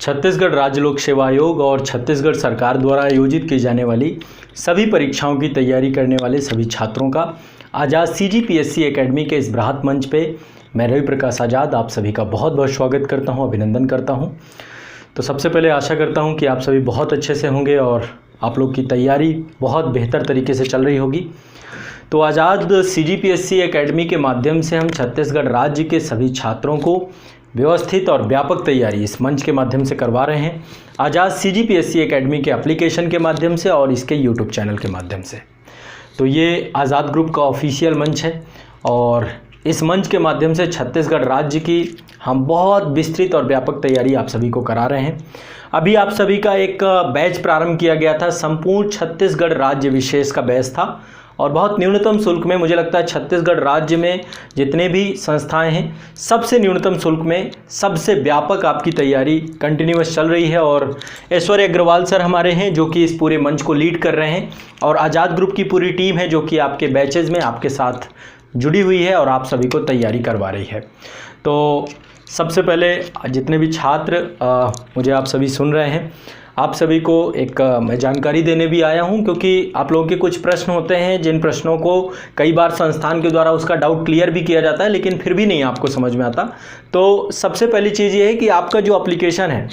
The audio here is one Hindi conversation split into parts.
छत्तीसगढ़ राज्य लोक सेवा आयोग और छत्तीसगढ़ सरकार द्वारा आयोजित की जाने वाली सभी परीक्षाओं की तैयारी करने वाले सभी छात्रों का आज़ाद CGPSC एकेडमी के इस बृहत मंच पे मैं रवि प्रकाश आज़ाद आप सभी का बहुत बहुत स्वागत करता हूं, अभिनंदन करता हूं। तो सबसे पहले आशा करता हूं कि आप सभी बहुत अच्छे से होंगे और आप लोग की तैयारी बहुत बेहतर तरीके से चल रही होगी। तो आज़ाद CGPSC एकेडमी के माध्यम से हम छत्तीसगढ़ राज्य के सभी छात्रों को व्यवस्थित और व्यापक तैयारी इस मंच के माध्यम से करवा रहे हैं, आज़ाद CGPSC एकेडमी के एप्लीकेशन के माध्यम से और इसके YouTube चैनल के माध्यम से। तो ये आज़ाद ग्रुप का ऑफिशियल मंच है और इस मंच के माध्यम से छत्तीसगढ़ राज्य की हम बहुत विस्तृत और व्यापक तैयारी आप सभी को करा रहे हैं। अभी आप सभी का एक बैच प्रारंभ किया गया था, संपूर्ण छत्तीसगढ़ राज्य विशेष का बैच था और बहुत न्यूनतम शुल्क में, मुझे लगता है छत्तीसगढ़ राज्य में जितने भी संस्थाएं हैं सबसे न्यूनतम शुल्क में सबसे व्यापक आपकी तैयारी कंटिन्यूअस चल रही है। और ऐश्वर्य अग्रवाल सर हमारे हैं जो कि इस पूरे मंच को लीड कर रहे हैं और आज़ाद ग्रुप की पूरी टीम है जो कि आपके बैचेज़ में आपके साथ जुड़ी हुई है और आप सभी को तैयारी करवा रही है। तो सबसे पहले जितने भी छात्र मुझे आप सभी सुन रहे हैं, आप सभी को एक मैं जानकारी देने भी आया हूं क्योंकि आप लोगों के कुछ प्रश्न होते हैं जिन प्रश्नों को कई बार संस्थान के द्वारा उसका डाउट क्लियर भी किया जाता है लेकिन फिर भी नहीं आपको समझ में आता। तो सबसे पहली चीज़ ये है कि आपका जो एप्लीकेशन है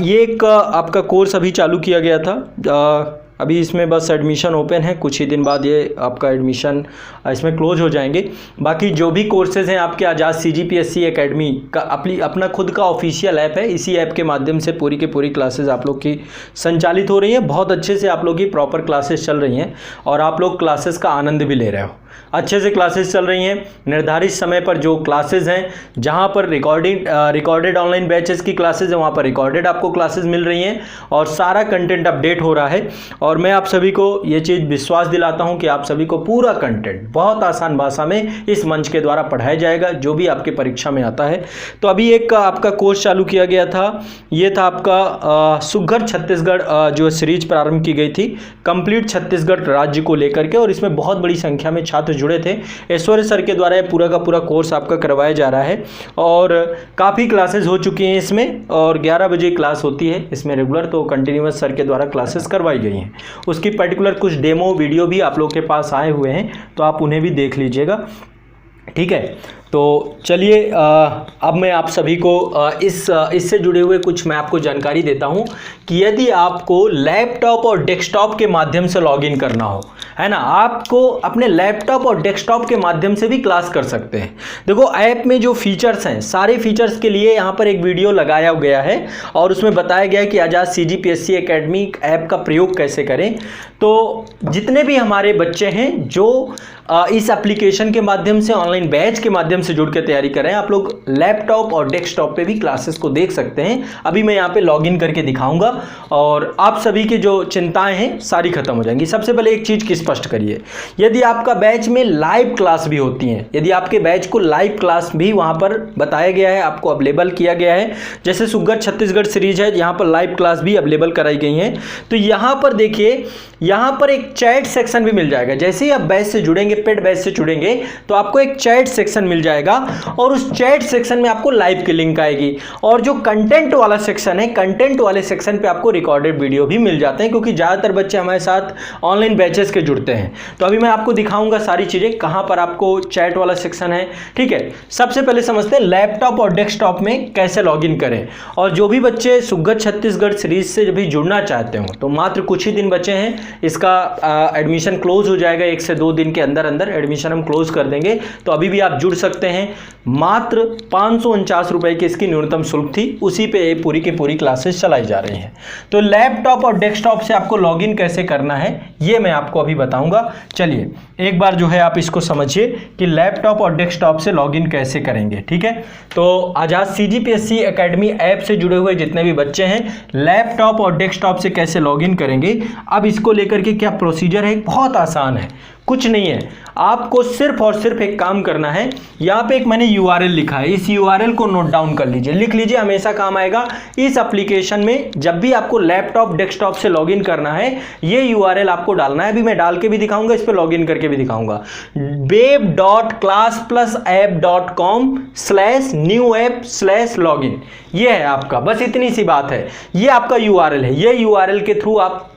ये एक आपका कोर्स अभी चालू किया गया था, अभी इसमें बस एडमिशन ओपन है, कुछ ही दिन बाद ये आपका एडमिशन इसमें क्लोज हो जाएंगे। बाकी जो भी कोर्सेज़ हैं आपके आज़ाद CGPSC एकेडमी का अपना खुद का ऑफिशियल ऐप है, इसी ऐप के माध्यम से पूरी की पूरी क्लासेस आप लोग की संचालित हो रही हैं। बहुत अच्छे से आप लोग की प्रॉपर क्लासेस चल रही हैं और आप लोग क्लासेस का आनंद भी ले रहे हो। अच्छे से क्लासेस चल रही हैं, निर्धारित समय पर जो क्लासेस हैं, जहां पर रिकॉर्डेड ऑनलाइन बैचेस की क्लासेस है वहां पर रिकॉर्डेड आपको क्लासेस मिल रही हैं और सारा कंटेंट अपडेट हो रहा है। और मैं आप सभी को ये चीज़ विश्वास दिलाता हूं कि आप सभी को पूरा कंटेंट बहुत आसान भाषा में इस मंच के द्वारा पढ़ाया जाएगा जो भी आपके परीक्षा में आता है। तो अभी एक आपका कोर्स चालू किया गया था, ये था आपका सुघ्घर छत्तीसगढ़ जो सीरीज प्रारंभ की गई थी कंप्लीट छत्तीसगढ़ राज्य को लेकर के, और इसमें बहुत बड़ी संख्या में छात्र जुड़े थे। ऐश्वर्य सर के द्वारा ये पूरा का पूरा कोर्स आपका करवाया जा रहा है और काफ़ी क्लासेस हो चुकी हैं इसमें और 11 बजे क्लास होती है इसमें रेगुलर, तो कंटिन्यूअस सर के द्वारा क्लासेस करवाई गई हैं। उसकी पर्टिकुलर कुछ डेमो वीडियो भी आप लोग के पास आए हुए हैं तो आप उन्हें भी देख लीजिएगा, ठीक है। तो चलिए अब मैं आप सभी को इससे जुड़े हुए कुछ मैं आपको जानकारी देता हूं कि यदि आपको लैपटॉप और डेस्कटॉप के माध्यम से लॉगिन करना हो, है ना, आपको अपने लैपटॉप और डेस्कटॉप के माध्यम से भी क्लास कर सकते हैं। देखो ऐप में जो फीचर्स हैं सारे फीचर्स के लिए यहाँ पर एक वीडियो लगाया गया है और उसमें बताया गया है कि आज़ाद CGPSC एकेडमी ऐप का प्रयोग कैसे करें। तो जितने भी हमारे बच्चे हैं जो इस एप्लीकेशन के माध्यम से ऑनलाइन बैच के माध्यम से जुड़ के तैयारी कर रहे हैं, आप लोग लैपटॉप और डेस्कटॉप पे भी क्लासेस को देख सकते हैं। अभी मैं यहाँ पे लॉगिन करके दिखाऊंगा और आप सभी की जो चिंताएं हैं सारी खत्म हो जाएंगी। सबसे पहले एक चीज़ की स्पष्ट करिए, यदि आपका बैच में लाइव क्लास भी होती हैं, यदि आपके बैच को लाइव क्लास भी वहाँ पर बताया गया है, आपको अवेलेबल किया गया है, जैसे सुघ्घर छत्तीसगढ़ सीरीज है यहाँ पर लाइव क्लास भी अवेलेबल कराई गई हैं, तो यहाँ पर देखिए यहाँ पर एक चैट सेक्शन भी मिल जाएगा। जैसे ही आप बैच से जुड़ेंगे, पेड बैच से जुड़ेंगे तो आपको एक चैट सेक्शन मिल जाएगा और उस चैट सेक्शन में आपको लाइव की लिंक आएगी और जो कंटेंट वाला सेक्शन है, कंटेंट वाले सेक्शन पे आपको रिकॉर्डेड वीडियो भी मिल जाते हैं क्योंकि ज़्यादातर बच्चे हमारे साथ ऑनलाइन बैचेस के जुड़ते हैं। तो अभी मैं आपको दिखाऊंगा सारी चीज़ें कहाँ पर आपको चैट वाला सेक्शन है, ठीक है। सबसे पहले समझते हैं लैपटॉप और डेस्कटॉप में कैसे लॉगिन करें। और जो भी बच्चे सुघ्घर छत्तीसगढ़ सीरीज से भी जुड़ना चाहते हो तो मात्र कुछ ही दिन बचे हैं, इसका एडमिशन क्लोज हो जाएगा, 1 से 2 दिन के अंदर अंदर एडमिशन हम क्लोज कर देंगे। तो अभी भी आप जुड़ सकते हैं, मात्र 549 रुपए की इसकी न्यूनतम शुल्क थी, उसी पे पूरी की पूरी क्लासेस चलाई जा रही हैं। तो लैपटॉप और डेस्कटॉप से आपको लॉगिन कैसे करना है ये मैं आपको अभी बताऊंगा। चलिए एक बार जो है आप इसको समझिए कि लैपटॉप और डेस्कटॉप से लॉगिन कैसे करेंगे, ठीक है। तो आज़ाद CGPSC एकेडमी ऐप से जुड़े हुए जितने भी बच्चे हैं लैपटॉप और डेस्कटॉप से कैसे लॉगिन करेंगे, अब इसको लेकर के क्या प्रोसीजर है, बहुत आसान है, कुछ नहीं है। आपको सिर्फ और सिर्फ एक काम करना है, यहाँ पे एक मैंने URL लिखा है, इस URL को नोट डाउन कर लीजिए, लिख लीजिए, हमेशा काम आएगा। इस एप्लीकेशन में जब भी आपको लैपटॉप डेस्कटॉप से लॉगिन करना है, ये URL आपको डालना है। अभी मैं डाल के भी दिखाऊंगा, इस पर लॉगिन करके भी दिखाऊंगा। web.classplusapp.com/new app/login, ये है आपका, बस इतनी सी बात है। ये आपका URL है। ये URL के थ्रू आप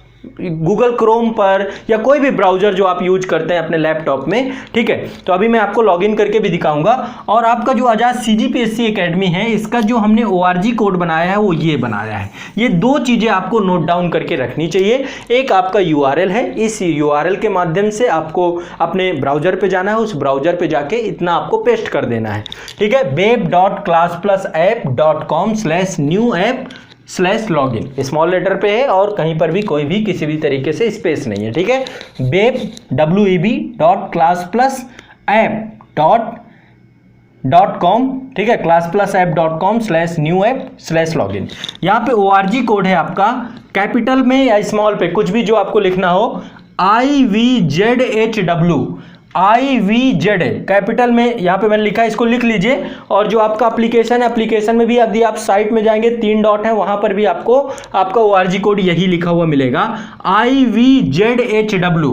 गूगल क्रोम पर या कोई भी ब्राउजर जो आप यूज करते हैं अपने लैपटॉप में, ठीक है। तो अभी मैं आपको लॉगिन करके भी दिखाऊंगा। और आपका जो आजाद CGPSC एकेडमी है, इसका जो हमने ORG कोड बनाया है वो ये बनाया है। ये दो चीजें आपको नोट डाउन करके रखनी चाहिए। एक आपका URL है, इस URL के माध्यम से आपको अपने ब्राउजर पे जाना है, उस ब्राउजर पे जाके इतना आपको पेस्ट कर देना है, ठीक है। web.classplusapp.com/new-app/login स्मॉल लेटर पे है और कहीं पर भी कोई भी किसी भी तरीके से स्पेस नहीं है, ठीक है। web.classplusapp.com, ठीक है, classplusapp.com/new-app/login। यहाँ पे ORG कोड है आपका, कैपिटल में या स्मॉल पे कुछ भी जो आपको लिखना हो, IVZHW कैपिटल में यहाँ पे मैंने लिखा है, इसको लिख लीजिए। और जो आपका एप्लीकेशन है, एप्लीकेशन में भी यदि आप साइट में जाएंगे 3 डॉट है, वहां पर भी आपको आपका ORG कोड यही लिखा हुआ मिलेगा, IVZHW।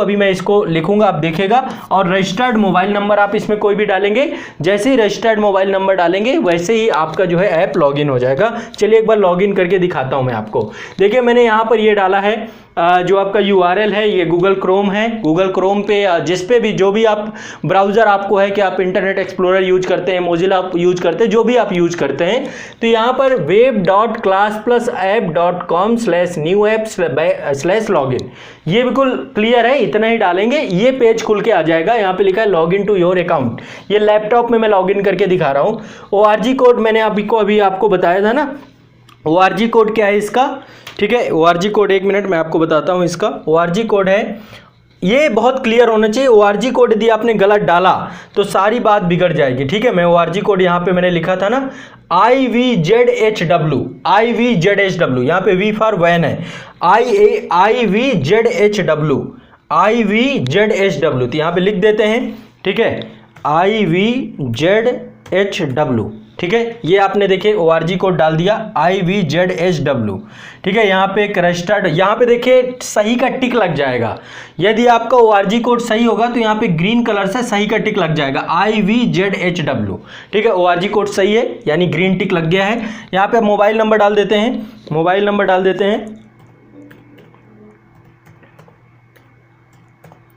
अभी मैं इसको लिखूंगा, आप देखेगा। और रजिस्टर्ड मोबाइल नंबर आप इसमें कोई भी डालेंगे, जैसे ही रजिस्टर्ड मोबाइल नंबर डालेंगे वैसे ही आपका जो है ऐप लॉगिन हो जाएगा। चलिए एक बार लॉगिन करके दिखाता हूं मैं आपको। देखिए मैंने यहाँ पर ये डाला है, जो आपका URL है ये गूगल क्रोम है। गूगल क्रोम पे जिस पे भी जो भी आप ब्राउज़र आपको है कि आप इंटरनेट एक्सप्लोरर यूज करते हैं, मोजिला यूज करते हैं, जो भी आप यूज करते हैं, तो यहाँ पर web.classplusapp.com/new-app/login, ये बिल्कुल क्लियर है, इतना ही डालेंगे, ये पेज खुल के आ जाएगा। यहाँ पे लिखा है लॉगिन टू योर अकाउंट। ये लैपटॉप में मैं लॉगिन करके दिखा रहा हूँ। ORG कोड मैंने अभी आपको बताया था ना, ORG कोड क्या है इसका, ठीक है। ORG कोड, एक मिनट मैं आपको बताता हूं इसका। ORG कोड है, ये बहुत क्लियर होना चाहिए। ORG कोड यदि आपने गलत डाला तो सारी बात बिगड़ जाएगी, ठीक है। मैं ORG कोड यहाँ पे मैंने लिखा था ना, IVZHW, यहाँ पे V फॉर वैन है, IVZHW, तो यहाँ पे लिख देते हैं, ठीक है, IVZHW, ठीक है। ये आपने देखिए ORG कोड डाल दिया, IVZHW, ठीक है। यहाँ पे एक रजिस्टर्ड, यहाँ पे देखिए सही का टिक लग जाएगा। यदि आपका ORG कोड सही होगा तो यहाँ पे ग्रीन कलर से सही का टिक लग जाएगा, IVZHW, ठीक है। ORG कोड सही है, यानी ग्रीन टिक लग गया है। यहाँ पे मोबाइल नंबर डाल देते हैं, मोबाइल नंबर डाल देते हैं,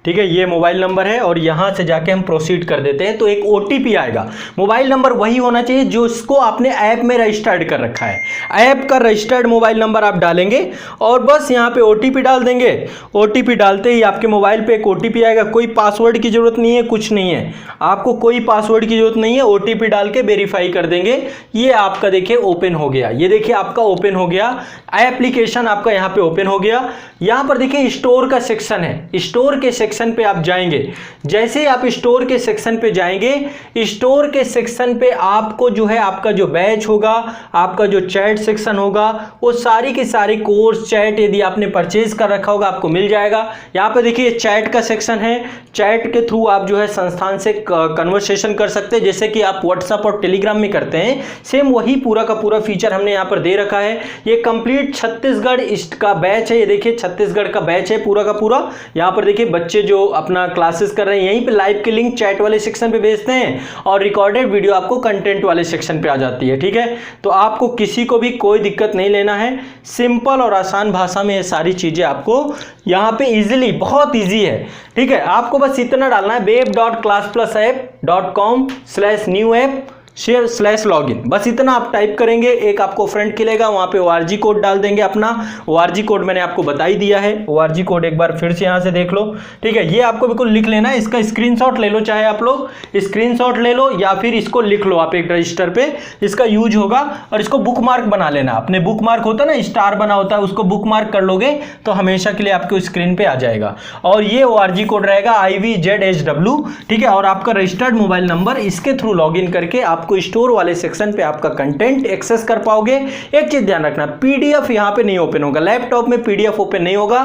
ठीक है। ये मोबाइल नंबर है और यहां से जाके हम प्रोसीड कर देते हैं। तो एक OTP आएगा। मोबाइल नंबर वही होना चाहिए जो इसको आपने ऐप में रजिस्टर्ड कर रखा है। ऐप का रजिस्टर्ड मोबाइल नंबर आप डालेंगे और बस यहां पे OTP डाल देंगे। OTP डालते ही आपके मोबाइल पे एक OTP आएगा। कोई पासवर्ड की जरूरत नहीं है, कुछ नहीं है, आपको कोई पासवर्ड की जरूरत नहीं है। OTP डाल के वेरीफाई कर देंगे। ये आपका देखिए ओपन हो गया, ये देखिए आपका ओपन हो गया, एप्लीकेशन आपका यहाँ पे ओपन हो गया। यहाँ पर देखिए स्टोर का सेक्शन है, स्टोर के सेक्शन पे आप जाएंगे। जैसे ही आप स्टोर के सेक्शन पे जाएंगे, स्टोर के सेक्शन पे आपको जो है आपका जो बैच होगा, आपका जो चैट सेक्शन होगा, वो सारी के सारे कोर्स चैट यदि आपने परचेज कर रखा होगा आपको मिल जाएगा। यहाँ पे देखिए चैट का सेक्शन है, चैट के थ्रू आप जो है संस्थान से कन्वर्सेशन कर सकते हैं, जैसे कि आप व्हाट्सएप और टेलीग्राम में करते हैं, सेम वही पूरा का पूरा फीचर हमने यहाँ पर दे रखा है। ये कंप्लीट छत्तीसगढ़ का बैच है, ये देखिए छत्तीसगढ़ का बैच है पूरा का पूरा। यहाँ पर देखिए बच्चे जो अपना क्लासेस कर रहे हैं, यहीं पे लाइव के लिंक चैट वाले सेक्शन पे भेजते हैं और रिकॉर्डेड वीडियो आपको कंटेंट वाले सेक्शन पे आ जाती है, ठीक है। तो आपको किसी को भी कोई दिक्कत नहीं लेना है, सिंपल और आसान भाषा में ये सारी चीजें आपको यहाँ पे इजीली, बहुत इजी है, ठीक है। आपको बस इतना डालना है, web.classplusapp.com/new-app/login, बस इतना आप टाइप करेंगे, एक आपको फ्रंट खिलेगा, वहां पे ORG कोड डाल देंगे अपना। ORG कोड मैंने आपको बता ही दिया है, ORG कोड एक बार फिर से यहां से देख लो, ठीक है। ये आपको बिल्कुल लिख लेना है, इसका स्क्रीनशॉट ले लो, चाहे आप लोग स्क्रीनशॉट ले लो या फिर इसको लिख लो आप एक रजिस्टर पे, इसका यूज होगा। और इसको बुकमार्क बना लेना, अपने बुकमार्क होता है ना, स्टार बना होता है, उसको बुकमार्क कर लोगे तो हमेशा के लिए आपको स्क्रीन पे आ जाएगा। और ये ORG कोड रहेगा IVZHW, ठीक है। और आपका रजिस्टर्ड मोबाइल नंबर, इसके थ्रू लॉगिन करके आप आपको स्टोर वाले सेक्शन पे आपका कंटेंट एक्सेस कर पाओगे। एक चीज ध्यान रखना, पीडीएफ यहां पे नहीं ओपन होगा, लैपटॉप में पीडीएफ ओपन नहीं होगा,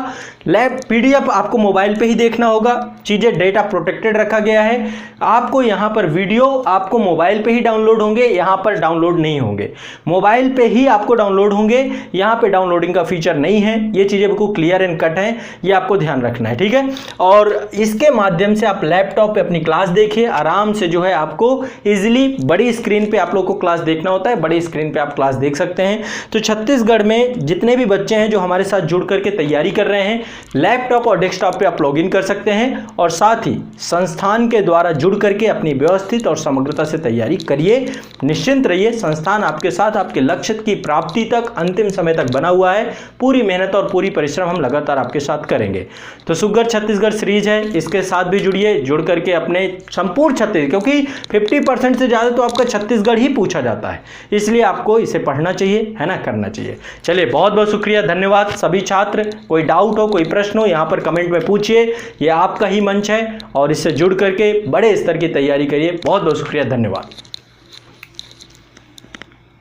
पीडीएफ आपको मोबाइल पे ही देखना होगा। चीजें डेटा प्रोटेक्टेड रखा गया है। आपको यहां पर वीडियो आपको मोबाइल पे ही डाउनलोड होंगे, यहां पर डाउनलोड नहीं होंगे, मोबाइल पे ही आपको डाउनलोड होंगे, यहां पे डाउनलोडिंग का फीचर नहीं है। ये चीजें बिल्कुल क्लियर एंड कट है, ये आपको ध्यान रखना है, ठीक है। और इसके माध्यम से आप लैपटॉप पे अपनी क्लास देखिए आराम से, जो है आपको इजीली बड़ी स्क्रीन पे आप लोग को क्लास देखना होता है, बड़ी स्क्रीन पे आप क्लास देख सकते हैं। तो छत्तीसगढ़ में जितने भी बच्चे हैं जो हमारे साथ जुड़ करके तैयारी कर रहे हैं, लैपटॉप और डेस्कटॉप पे आप लॉगिन कर सकते हैं और साथ ही संस्थान के द्वारा जुड़ करके अपनी व्यवस्थित और समग्रता से तैयारी करिए। निश्चिंत रहिए, संस्थान आपके साथ आपके लक्ष्य की प्राप्ति तक अंतिम समय तक बना हुआ है। पूरी मेहनत और पूरी परिश्रम हम लगातार आपके साथ करेंगे। तो सुघर छत्तीसगढ़ सीरीज है, इसके साथ भी जुड़िए, जुड़ करके अपने संपूर्ण छत्तीसगढ़, क्योंकि 50% से ज्यादा तो आपका छत्तीसगढ़ ही पूछा जाता है, इसलिए आपको इसे पढ़ना चाहिए, है ना, करना चाहिए। चलिए, बहुत बहुत शुक्रिया, धन्यवाद सभी छात्र। कोई डाउट हो, कोई प्रश्न हो, यहां पर कमेंट में पूछिए, ये आपका ही मंच है और इससे जुड़ करके बड़े स्तर की तैयारी करिए। बहुत बहुत शुक्रिया, धन्यवाद।